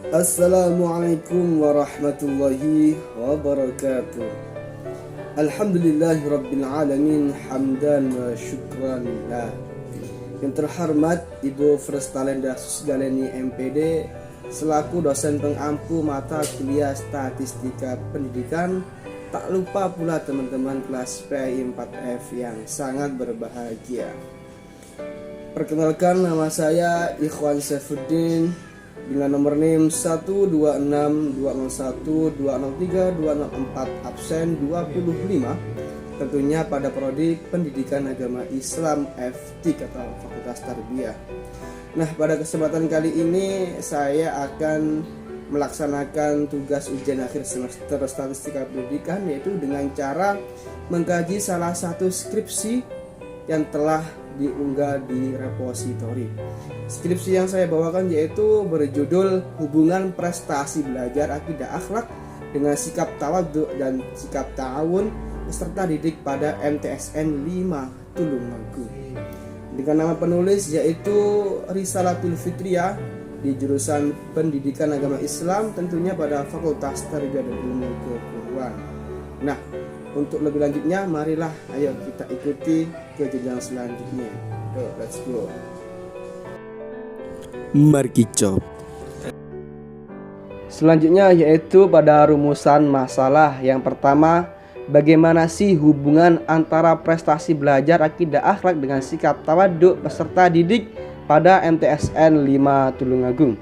Assalamualaikum warahmatullahi wabarakatuh. Alhamdulillahi rabbil alamin, hamdan wa syukran lillah. Yang terhormat Ibu Frestalenda Susgaleni MPD selaku dosen pengampu mata kuliah Statistika Pendidikan. Tak lupa pula teman-teman kelas PI 4F yang sangat berbahagia. Perkenalkan, nama saya Ikhwan Saifuddin dengan nomor NIM 1262012032004 absen 25, tentunya pada prodi Pendidikan Agama Islam FT atau Fakultas Tarbiyah. Nah, pada kesempatan kali ini saya akan melaksanakan tugas ujian akhir semester Statistika Pendidikan, yaitu dengan cara mengkaji salah satu skripsi yang telah diunggah di repositori. Skripsi yang saya bawakan yaitu berjudul Hubungan Prestasi Belajar Akidah Akhlak dengan Sikap Tawadhu dan Sikap Ta'awun peserta didik pada MTSN 5 Tulungagung. Dengan nama penulis yaitu Risalatul Fitriyah di jurusan Pendidikan Agama Islam, tentunya pada Fakultas Tarbiyah dan Ilmu Keguruan. Nah, untuk lebih lanjutnya, marilah ayo kita ikuti ke jenjang selanjutnya. Let's go. Mari kita. Selanjutnya yaitu pada rumusan masalah. Yang pertama, bagaimana sih hubungan antara prestasi belajar akidah akhlak dengan sikap tawadhu peserta didik pada MTSN 5 Tulungagung.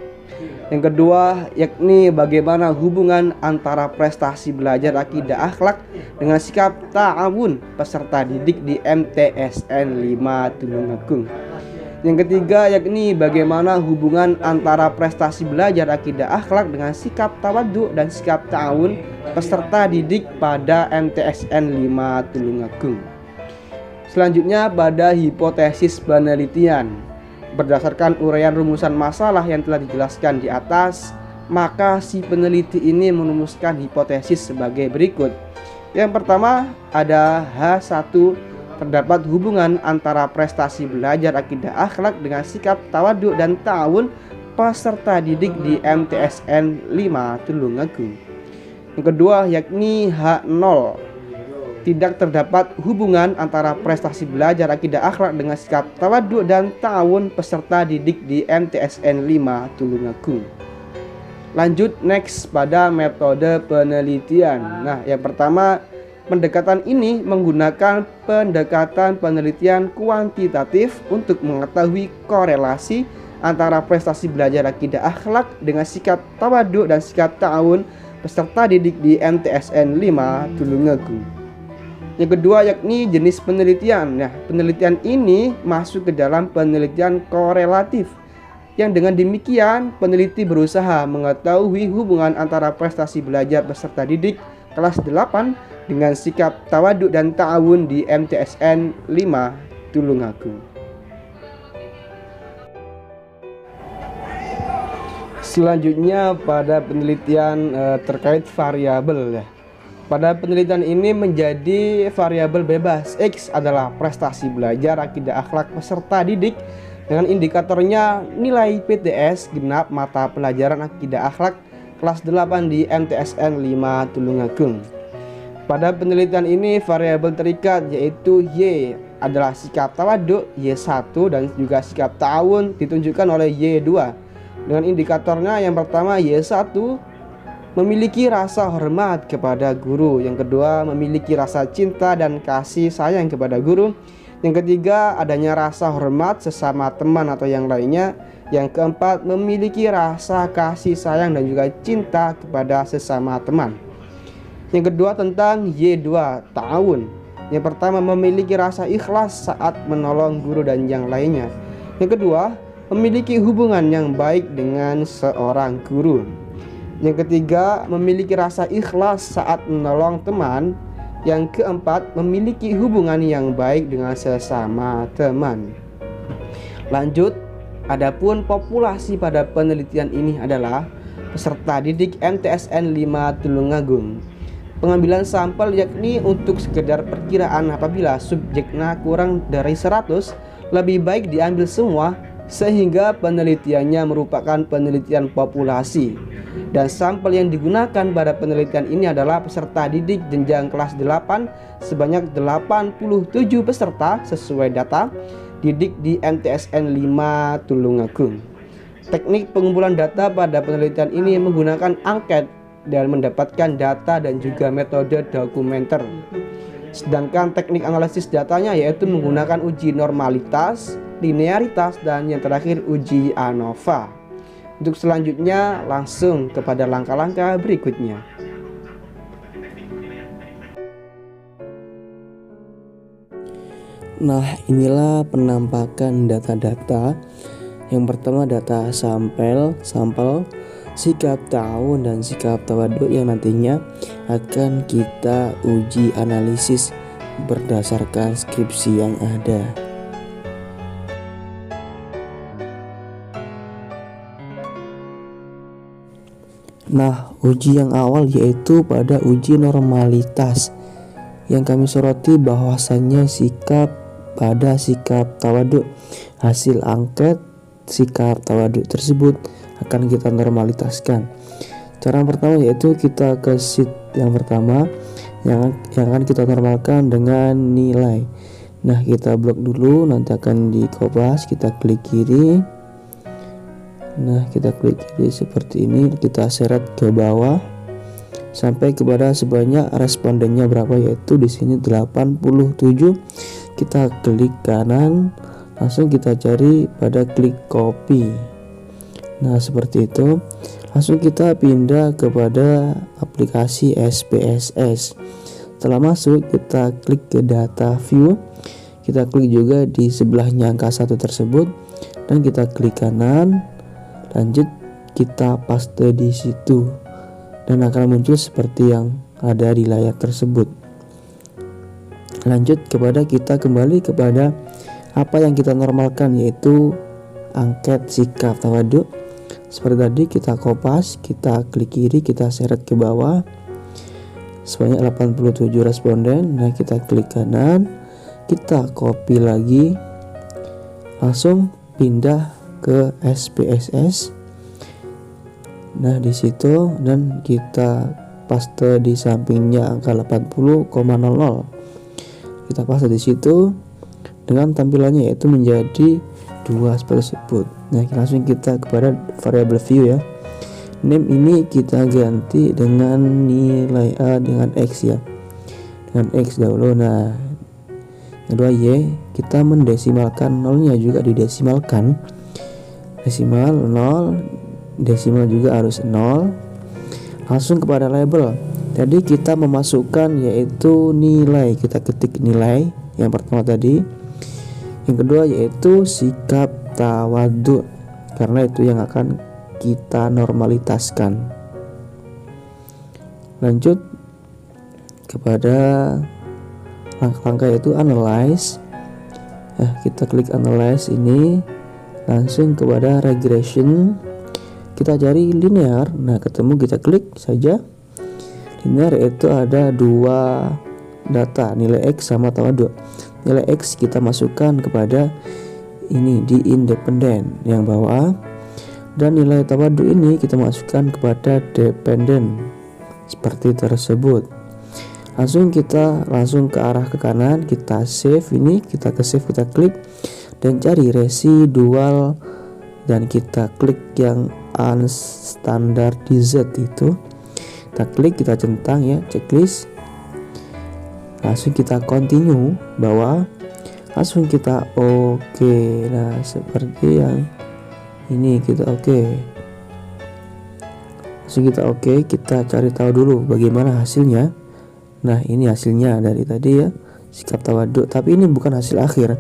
Yang kedua, yakni bagaimana hubungan antara prestasi belajar akidah akhlak dengan sikap ta'awun peserta didik di MTSN 5 Tulungagung. Yang ketiga, yakni bagaimana hubungan antara prestasi belajar akidah akhlak dengan sikap tawadhu dan sikap ta'awun peserta didik pada MTSN 5 Tulungagung. Selanjutnya pada hipotesis penelitian. Berdasarkan uraian rumusan masalah yang telah dijelaskan di atas, maka si peneliti ini merumuskan hipotesis sebagai berikut. Yang pertama, ada H1, terdapat hubungan antara prestasi belajar akidah akhlak dengan sikap tawadhu dan ta'awun peserta didik di MTSN 5 Tulungagung. Yang kedua, yakni H0, tidak terdapat hubungan antara prestasi belajar akidah akhlak dengan sikap tawadhu dan ta'awun peserta didik di MTSN 5 Tulungagung. Lanjut next pada metode penelitian. Nah, yang pertama, pendekatan ini menggunakan pendekatan penelitian kuantitatif untuk mengetahui korelasi antara prestasi belajar akidah akhlak dengan sikap tawadhu dan sikap ta'awun peserta didik di MTSN 5 Tulungagung. Yang kedua, yakni jenis penelitian. Nah, penelitian ini masuk ke dalam penelitian korelatif, yang dengan demikian peneliti berusaha mengetahui hubungan antara prestasi belajar peserta didik kelas 8 dengan sikap tawadhu dan ta'awun di MTSN 5 Tulungagung. Selanjutnya pada penelitian terkait variabel ya. Pada penelitian ini menjadi variabel bebas. X adalah prestasi belajar akidah akhlak peserta didik dengan indikatornya nilai PTS genap mata pelajaran akidah akhlak kelas 8 di MTSN 5 Tulungagung. Pada penelitian ini variabel terikat yaitu Y adalah sikap tawadhu Y1 dan juga sikap ta'awun ditunjukkan oleh Y2. Dengan indikatornya yang pertama Y1 memiliki rasa hormat kepada guru, yang kedua memiliki rasa cinta dan kasih sayang kepada guru, yang ketiga adanya rasa hormat sesama teman atau yang lainnya, yang keempat memiliki rasa kasih sayang dan juga cinta kepada sesama teman. Yang kedua tentang Y2 ta'awun. Yang pertama memiliki rasa ikhlas saat menolong guru dan yang lainnya. Yang kedua memiliki hubungan yang baik dengan seorang guru. Yang ketiga, memiliki rasa ikhlas saat menolong teman. Yang keempat, memiliki hubungan yang baik dengan sesama teman. Lanjut, adapun populasi pada penelitian ini adalah peserta didik MTSN 5 Tulungagung. Pengambilan sampel yakni untuk sekedar perkiraan apabila subjeknya kurang dari 100, lebih baik diambil semua sehingga penelitiannya merupakan penelitian populasi. Dan sampel yang digunakan pada penelitian ini adalah peserta didik jenjang kelas 8 sebanyak 87 peserta sesuai data didik di MTSN 5 Tulungagung. Teknik pengumpulan data pada penelitian ini menggunakan angket dan mendapatkan data dan juga metode dokumenter. Sedangkan teknik analisis datanya yaitu menggunakan uji normalitas, linearitas, dan yang terakhir uji ANOVA. Untuk selanjutnya langsung kepada langkah-langkah berikutnya. Nah, inilah penampakan data-data. Yang pertama data sampel, sikap tahun dan sikap tawaduk yang nantinya akan kita uji analisis berdasarkan skripsi yang ada. Nah, uji yang awal yaitu pada uji normalitas. Yang kami soroti bahwasannya sikap tawaduk, hasil angket sikap tawaduk tersebut akan kita normalitaskan. Cara pertama yaitu kita ke sheet yang pertama yang akan kita normalkan dengan nilai. Nah, kita blok dulu, nanti akan di kopas, kita klik kiri. Nah, kita klik kiri seperti ini, kita seret ke bawah sampai kepada sebanyak respondennya berapa, yaitu di sini 87. Kita klik kanan, langsung kita cari pada klik copy. Nah, seperti itu. Langsung kita pindah kepada aplikasi SPSS. Setelah masuk, kita klik ke data view. Kita klik juga di sebelahnya angka 1 tersebut dan kita klik kanan. Lanjut kita paste di situ dan akan muncul seperti yang ada di layar tersebut. Lanjut kepada kita kembali kepada apa yang kita normalkan, yaitu angket sikap tawaduk. Seperti tadi kita kopas, kita klik kiri, kita seret ke bawah sebanyak 87 responden. Nah, kita klik kanan, kita copy lagi, langsung pindah ke SPSS. Nah, di situ dan kita paste di sampingnya angka 80,00. Kita paste di situ dengan tampilannya yaitu menjadi 2 seperti tersebut. Nah, langsung kita kepada variable view ya. Name ini kita ganti dengan nilai A dengan X ya. Dengan X dahulu. Nah, kedua Y kita mendesimalkan, nolnya juga didesimalkan. Desimal 0, desimal juga harus 0. Langsung kepada label. Tadi kita memasukkan yaitu nilai, kita ketik nilai yang pertama tadi. Yang kedua yaitu sikap tawaduk, karena itu yang akan kita normalitaskan. Lanjut kepada langkah-langkah yaitu analyze. Nah, kita klik analyze ini, langsung kepada regression. Kita cari linear. Nah, ketemu, kita klik saja. Linear itu ada 2 data, nilai X sama tawaduk. Nilai X kita masukkan kepada ini di independen yang bawah, dan nilai tawaduk ini kita masukkan kepada dependen seperti tersebut. Langsung kita langsung ke arah ke kanan, kita save ini, kita ke save, kita klik dan cari residual dan kita klik yang unstandardized itu. Kita klik, kita centang ya, checklist. Langsung kita continue bawah, langsung kita oke. Nah, seperti yang ini kita oke. Langsung kita oke, kita cari tahu dulu bagaimana hasilnya. Nah, ini hasilnya dari tadi ya, sikap tawaduk, tapi ini bukan hasil akhir.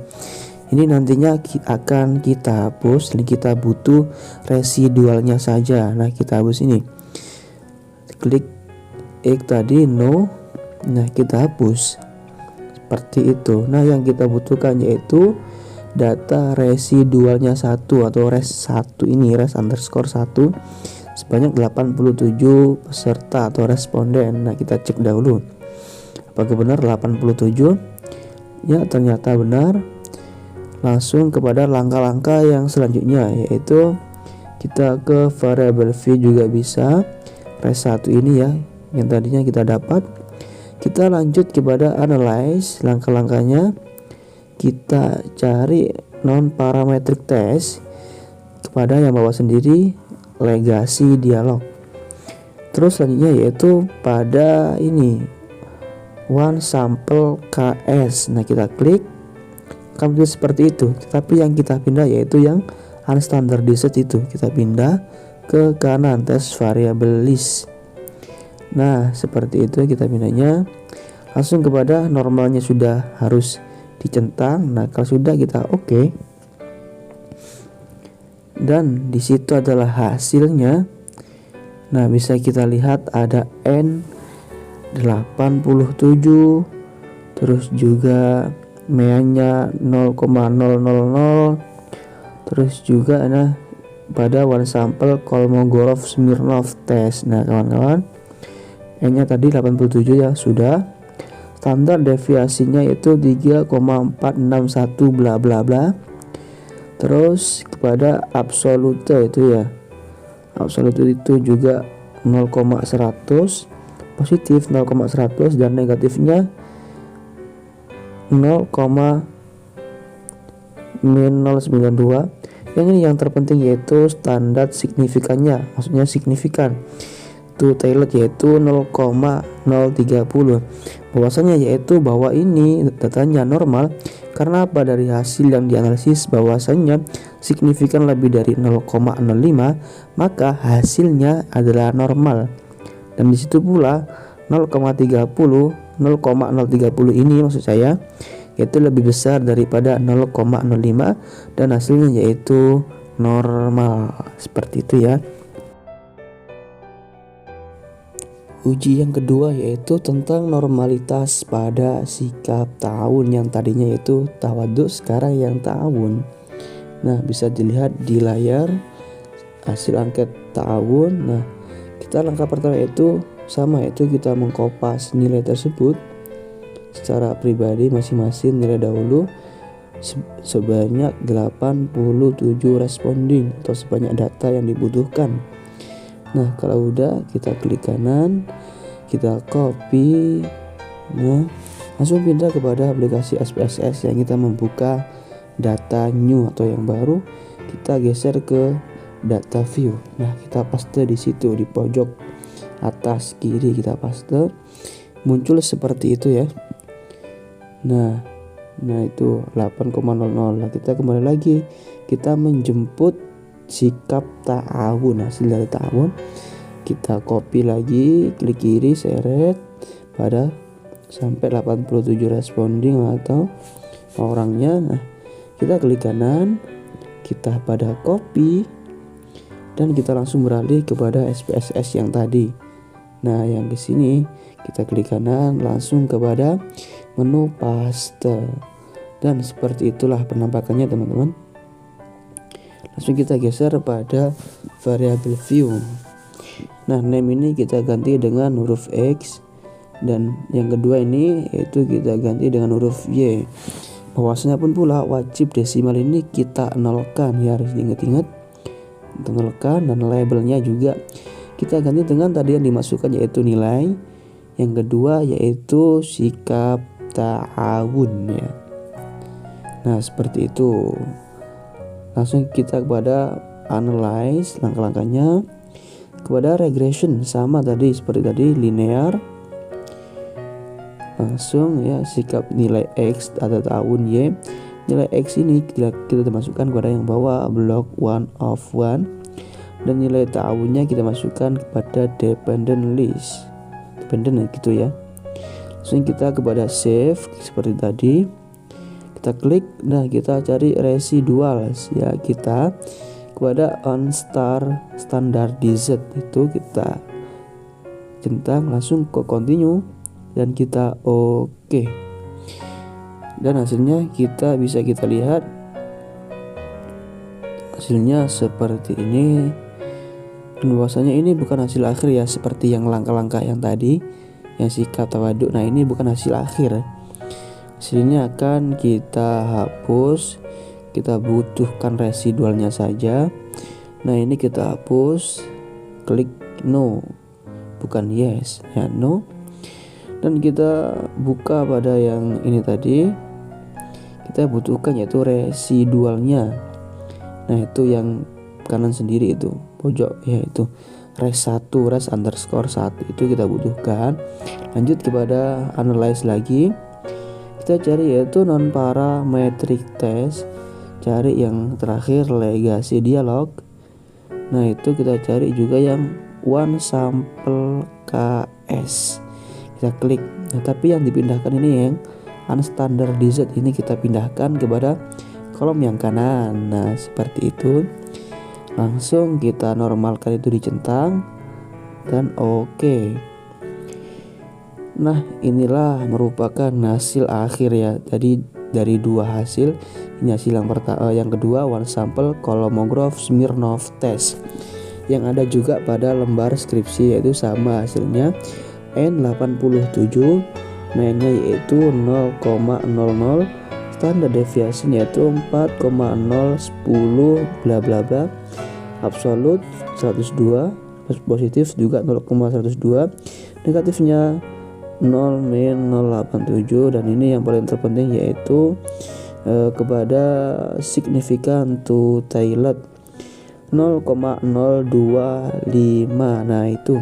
Ini nantinya akan kita hapus, dan kita butuh residualnya saja. Nah, kita hapus ini. Klik X tadi no. Nah, kita hapus seperti itu. Nah, yang kita butuhkan yaitu data residualnya 1 atau res 1 ini, res underscore 1 sebanyak 87 peserta atau responden. Nah, kita cek dahulu apakah benar 87. Ya, ternyata benar. langsung kepada langkah-langkah yang selanjutnya, yaitu kita ke variable view juga bisa. Res1 ini ya yang tadinya kita dapat. Kita lanjut kepada analyze, langkah-langkahnya kita cari non parametric test kepada yang bawah sendiri, legasi dialog. Terus selanjutnya yaitu pada ini one sample KS. Nah kita klik, akan seperti itu. Tapi yang kita pindah yaitu yang unstandardized itu, kita pindah ke kanan, tes variable list. Nah seperti itu kita pindahnya. Langsung kepada normalnya sudah harus dicentang. Nah kalau sudah kita oke. Dan di situ adalah hasilnya. Nah bisa kita lihat ada N87, terus juga MEA-nya 0,000, terus juga ada pada one sample Kolmogorov-Smirnov test. Nah kawan-kawan, N-nya tadi 87 ya sudah. Standar deviasinya itu 3,461 bla bla bla. Terus kepada absolute itu ya, absolute itu juga 0,100, positif 0,100 dan negatifnya 0,092. Yang ini yang terpenting yaitu standar signifikannya, maksudnya signifikan to tailored yaitu 0,030. Bahwasanya yaitu bahwa ini datanya normal. Karena apa? Dari hasil yang dianalisis bahwasanya signifikan lebih dari 0,05, maka hasilnya adalah normal. Dan disitu pula 0,30 ini maksud saya yaitu lebih besar daripada 0,05 dan hasilnya yaitu normal. Seperti itu ya. Uji yang kedua yaitu tentang normalitas pada sikap ta'awun, yang tadinya yaitu tawaduk, sekarang yang ta'awun. Nah bisa dilihat di layar hasil angket ta'awun. Nah kita langkah pertama itu sama, yaitu kita mengkopas nilai tersebut secara pribadi masing-masing nilai dahulu sebanyak 87 responding atau sebanyak data yang dibutuhkan. Nah kalau udah kita klik kanan, kita copy. Nah langsung pindah kepada aplikasi SPSS yang kita membuka data new atau yang baru. Kita geser ke data view. Nah kita paste di situ di pojok atas kiri, kita paste, muncul seperti itu ya. Nah itu 8,00. Nah kita kembali lagi, kita menjemput sikap ta'awun, hasil dari ta'awun. Kita copy lagi, klik kiri, seret pada sampai 87 responding atau orangnya. Nah kita klik kanan, kita pada copy, dan kita langsung beralih kepada SPSS yang tadi. Nah yang di sini kita klik kanan, langsung kepada menu paste, dan seperti itulah penampakannya teman-teman. Langsung kita geser pada variable view. Nah name ini kita ganti dengan huruf X, dan yang kedua ini yaitu kita ganti dengan huruf Y. Bahwasanya pun pula wajib desimal ini kita nolkan ya, harus diingat-ingat, kita nolkan. Dan labelnya juga kita ganti dengan tadi yang dimasukkan yaitu nilai. Yang kedua yaitu sikap ta'awun ya. Nah seperti itu. Langsung kita kepada analyze, langkah-langkahnya kepada regression sama tadi seperti tadi, linear. Langsung ya sikap nilai X atau ta'awun Y. Nilai X ini kita masukkan kepada yang bawah block 1 of 1, dan nilai ta'awunnya kita masukkan kepada dependent list, dependent gitu ya. Langsung kita kepada save seperti tadi, kita klik. Nah kita cari residual ya, kita kepada unstandardized itu kita centang, langsung ke continue dan kita oke. Dan hasilnya kita bisa kita lihat hasilnya seperti ini. Dan bahwasanya ini bukan hasil akhir ya, seperti yang langkah-langkah yang tadi yang sikap tawaduk. Nah ini bukan hasil akhir. Hasilnya akan kita hapus. Kita butuhkan residualnya saja. Nah, ini kita hapus, klik no, bukan yes ya, no. Dan kita buka pada yang ini tadi, kita butuhkan yaitu residualnya. Nah, itu yang kanan sendiri itu pojok, yaitu res1 res_1 itu kita butuhkan. Lanjut kepada analyze lagi, kita cari yaitu non parametric test, cari yang terakhir legasi dialog. Nah, itu kita cari juga yang one sample KS, kita klik. Nah, tapi yang dipindahkan ini yang unstandardized, ini kita pindahkan kepada kolom yang kanan. Nah, seperti itu. Langsung kita normalkan itu dicentang dan oke. Nah, inilah merupakan hasil akhir ya. Tadi dari dua hasil, ini hasil yang pertama, yang kedua one sample Kolmogorov Smirnov test yang ada juga pada lembar skripsi, yaitu sama hasilnya N87, mainnya yaitu 0,00, standar deviasi yaitu 4,010 bla bla bla, absolut 102, positif juga 0,102, negatifnya 0,087, dan ini yang paling terpenting yaitu kepada signifikan to Tailed 0,025. Nah, itu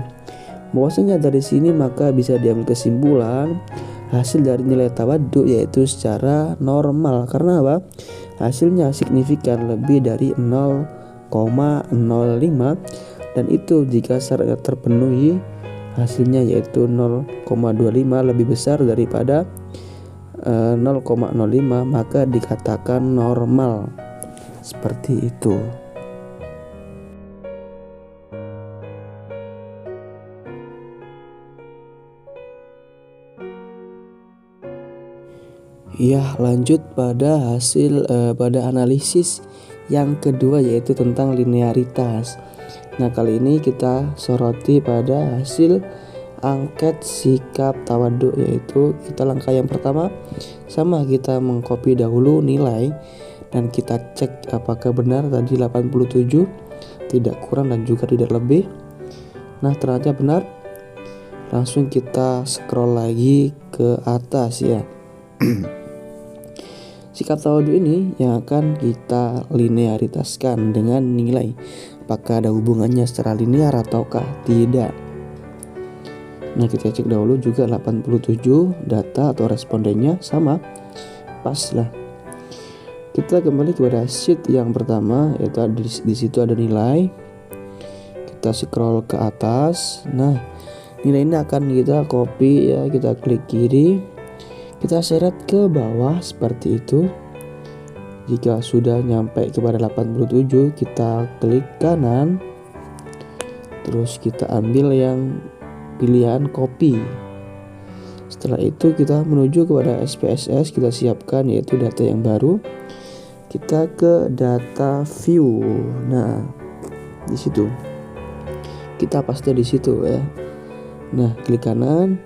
bahwasanya dari sini maka bisa diambil kesimpulan hasil dari nilai tawaduk yaitu secara normal. Karena apa? Hasilnya signifikan lebih dari 0,05, dan itu jika syaratnya terpenuhi hasilnya yaitu 0,25 lebih besar daripada 0,05, maka dikatakan normal. Seperti itu. Ya, lanjut pada hasil pada analisis yang kedua yaitu tentang linearitas. Nah, kali ini kita soroti pada hasil angket sikap tawaduk, yaitu kita langkah yang pertama sama, kita mengcopy dahulu nilai dan kita cek apakah benar tadi 87, tidak kurang dan juga tidak lebih. Nah, ternyata benar. Langsung kita scroll lagi ke atas ya. Sikap tawaduk ini yang akan kita linearitaskan dengan nilai apakah ada hubungannya secara linear ataukah tidak. Nah, kita cek dahulu juga 87 data atau respondennya sama, pas lah. Kita kembali kepada sheet yang pertama, yaitu di situ ada nilai. Kita scroll ke atas. Nah, nilai ini akan kita copy ya, kita klik kiri, kita seret ke bawah seperti itu. Jika sudah nyampe kepada 87, kita klik kanan, terus kita ambil yang pilihan copy. Setelah itu kita menuju kepada SPSS, kita siapkan yaitu data yang baru. Kita ke data view. Nah, di situ kita paste di situ ya. Nah, klik kanan,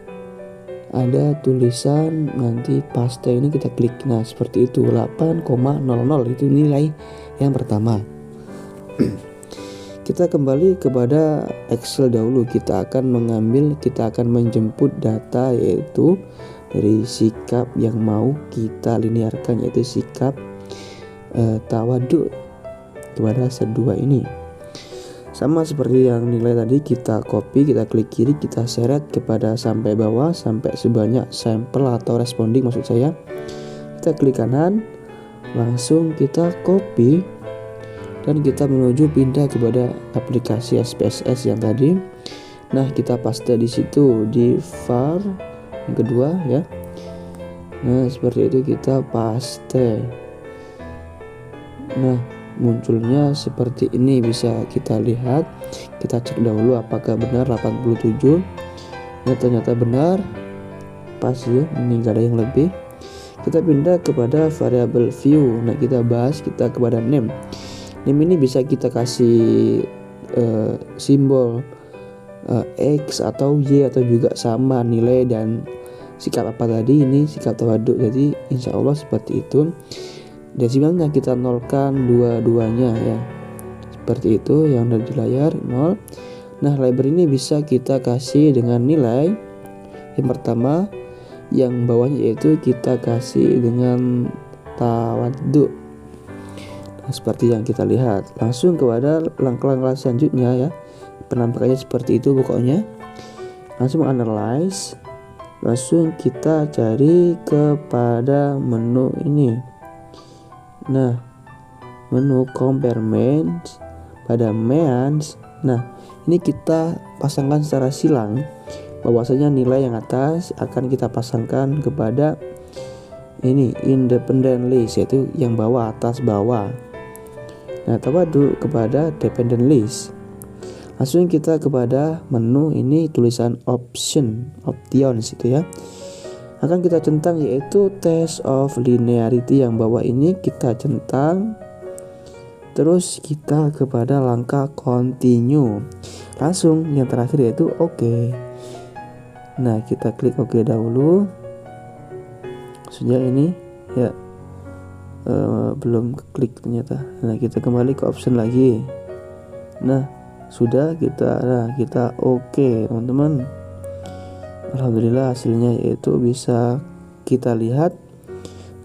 ada tulisan nanti paste, ini kita klik. Nah, seperti itu 8,00 itu nilai yang pertama. Kita kembali kepada Excel dahulu. Kita akan menjemput data yaitu dari sikap yang mau kita linearkan, yaitu sikap tawaduk kepada set 2 ini. Sama seperti yang nilai tadi, kita copy, kita klik kiri, kita seret kepada sampai bawah, sampai sebanyak sampel atau responding maksud saya. Kita klik kanan, langsung kita copy dan kita menuju pindah kepada aplikasi SPSS yang tadi. Nah, kita paste di situ di var yang kedua ya. Nah, seperti itu kita paste. Nah, munculnya seperti ini, bisa kita lihat. Kita cek dahulu apakah benar 87. Ya, ternyata benar, pas ya, ini gak ada yang lebih. Kita pindah kepada variable view. Nah, kita bahas, kita kepada name. Name ini bisa kita kasih simbol X atau Y atau juga sama nilai dan sikap apa tadi, ini sikap tawaduk. Jadi insya Allah seperti itu. Desimalnya kita nolkan dua-duanya ya, seperti itu yang ada di layar 0. Nah, lebar ini bisa kita kasih dengan nilai yang pertama, yang bawahnya yaitu kita kasih dengan tawaduk. Nah, seperti yang kita lihat, langsung kepada langkah-langkah selanjutnya ya, penampakannya seperti itu pokoknya. Langsung analyze, langsung kita cari kepada menu ini. Nah, menu compare means, pada means. Nah, ini kita pasangkan secara silang, bahwasanya nilai yang atas akan kita pasangkan kepada ini independent list, yaitu yang bawah atas bawah. Nah, tawaduk kepada dependent list. Langsung kita kepada menu ini, tulisan options itu ya, akan kita centang yaitu test of linearity, yang bawah ini kita centang. Terus kita kepada langkah continue, langsung yang terakhir yaitu OK. Nah, kita klik OK dahulu. Sudah ini ya, belum klik ternyata. Nah, kita kembali ke option lagi. Nah, sudah kita OK teman-teman. Alhamdulillah hasilnya yaitu bisa kita lihat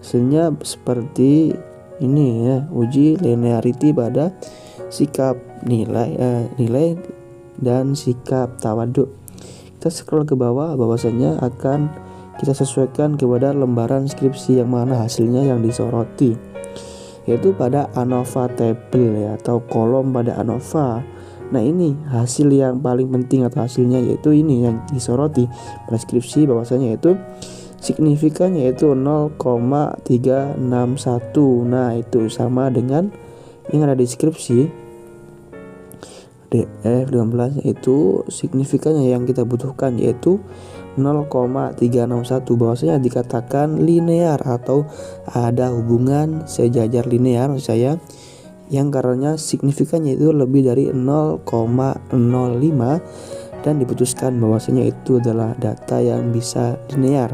hasilnya seperti ini ya, uji linearity pada sikap nilai dan sikap tawaduk. Kita scroll ke bawah, bahwasanya akan kita sesuaikan kepada lembaran skripsi yang mana hasilnya yang disoroti, yaitu pada ANOVA table ya, atau kolom pada ANOVA. Nah, ini hasil yang paling penting atau hasilnya yaitu ini yang disoroti pada skripsi, bahwasanya yaitu signifikan yaitu 0,361. Nah, itu sama dengan yang ada di skripsi DF15, yaitu signifikannya yang kita butuhkan yaitu 0,361, bahwasanya dikatakan linear atau ada hubungan sejajar linear saya, yang karenanya signifikannya itu lebih dari 0,05 dan diputuskan bahwasanya itu adalah data yang bisa linear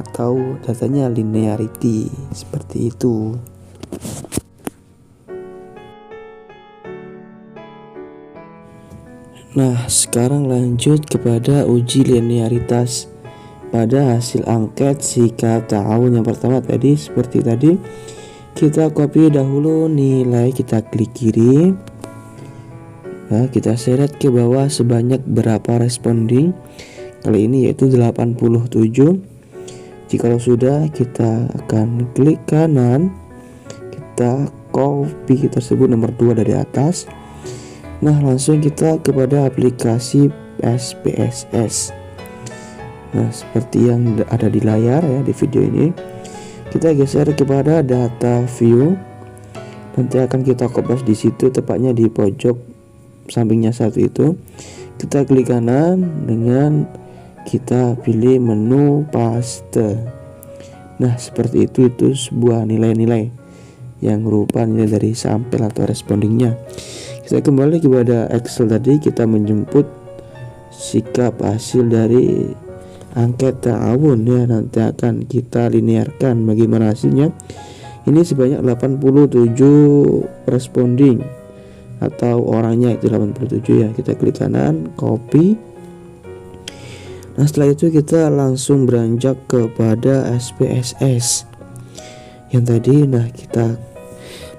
atau datanya linearity, seperti itu. Nah, sekarang lanjut kepada uji linearitas pada hasil angket sikap ta'awun. Yang pertama tadi seperti tadi, kita copy dahulu nilai, kita klik kiri. Nah, kita seret ke bawah sebanyak berapa responding. Kali ini yaitu 87. Jikalau sudah, kita akan klik kanan, kita copy tersebut nomor 2 dari atas. Nah, langsung kita kepada aplikasi SPSS. Nah, seperti yang ada di layar ya di video ini, kita geser kepada data view. Nanti akan kita kopas di situ, tepatnya di pojok sampingnya satu itu. Kita klik kanan dengan kita pilih menu paste. Nah, seperti itu sebuah nilai-nilai yang berupa nilai dari sampel atau respondingnya. Kita kembali kepada Excel tadi, kita menjemput sikap hasil dari angket ta'awun ya, nanti akan kita linearkan bagaimana hasilnya. Ini sebanyak 87 responding atau orangnya itu 87 ya. Kita klik kanan, copy. Nah, setelah itu kita langsung beranjak kepada SPSS yang tadi. Nah, kita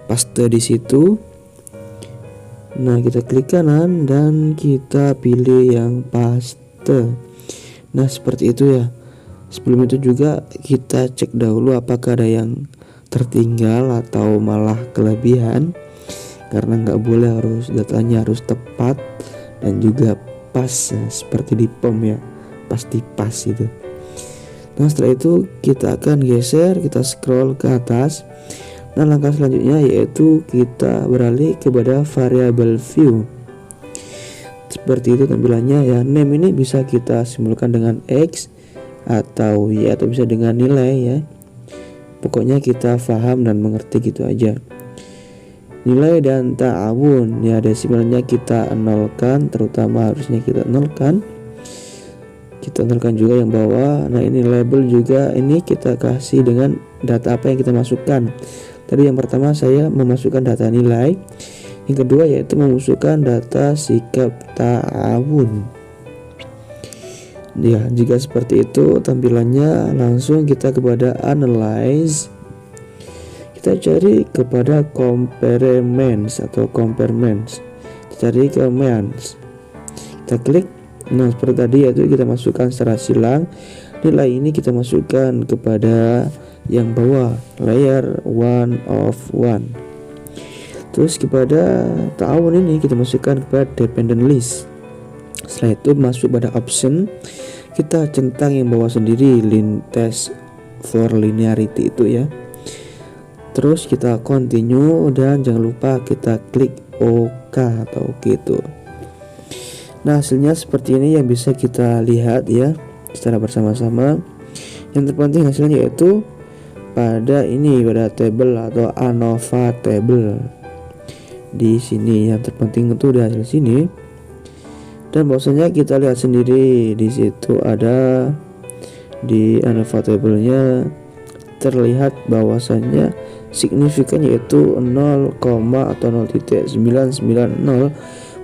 paste di situ. Nah, kita klik kanan dan kita pilih yang paste. Nah, seperti itu ya. Sebelum itu juga kita cek dahulu apakah ada yang tertinggal atau malah kelebihan, karena nggak boleh harus datanya harus tepat dan juga pas ya, seperti di POM ya, pasti pas itu. Nah, setelah itu kita akan geser, kita scroll ke atas. Nah, langkah selanjutnya yaitu kita beralih kepada variable view. Seperti itu tampilannya ya. Name ini bisa kita simbolkan dengan X atau Y atau bisa dengan nilai ya. Pokoknya kita paham dan mengerti gitu aja. Nilai dan ta'awun ya, desimalnya kita nolkan, terutama harusnya kita nolkan. kita tentukan juga yang bawah. Nah ini label juga, ini kita kasih dengan data apa yang kita masukkan. Tadi yang pertama saya memasukkan data nilai, yang kedua yaitu memasukkan data sikap ta'awun. Ya, jika seperti itu tampilannya, langsung kita kepada analyze. Kita cari kepada compaремents atau compaремents. Cari commands. Kita klik. Nah, seperti tadi yaitu kita masukkan secara silang. Nilai ini kita masukkan kepada yang bawah, layer 1 of 1. Terus kepada ta'awun ini kita masukkan kepada dependent list. Setelah itu masuk pada option, kita centang yang bawah sendiri, test for linearity itu ya. Terus kita continue dan jangan lupa kita klik OK atau OK itu. Nah hasilnya seperti ini yang bisa kita lihat ya secara bersama-sama. Yang terpenting hasilnya yaitu pada table atau ANOVA table. Di sini yang terpenting itu di hasil sini. Dan bahwasanya kita lihat sendiri di situ ada di ANOVA table-nya terlihat bahwasanya signifikan yaitu 0, atau 0.990.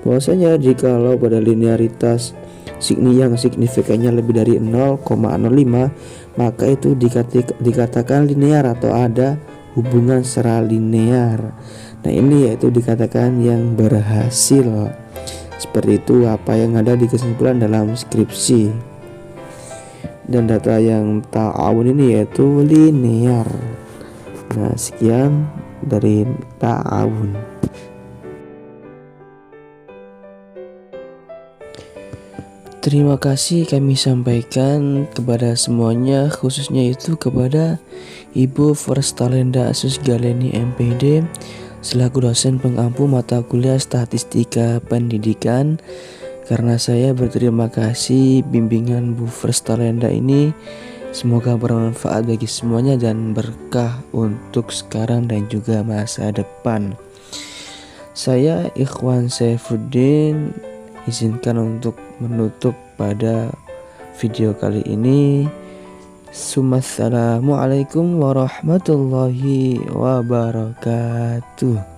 Bahwasanya jikalau pada linearitas yang signifikannya lebih dari 0,05, maka itu dikatakan linear atau ada hubungan secara linear. Nah ini yaitu dikatakan yang berhasil. Seperti itu apa yang ada di kesimpulan dalam skripsi. Dan data yang ta'awun ini yaitu linear. Nah sekian dari ta'awun. Terima kasih kami sampaikan kepada semuanya, khususnya itu kepada Ibu Verstalenda Asus Galeni MPD selaku dosen pengampu mata kuliah Statistika Pendidikan. Karena saya berterima kasih bimbingan Bu Verstalenda ini, semoga bermanfaat bagi semuanya dan berkah untuk sekarang dan juga masa depan. Saya Ikhwan Saifuddin izinkan untuk menutup pada video kali ini. Assalamualaikum warahmatullahi wabarakatuh.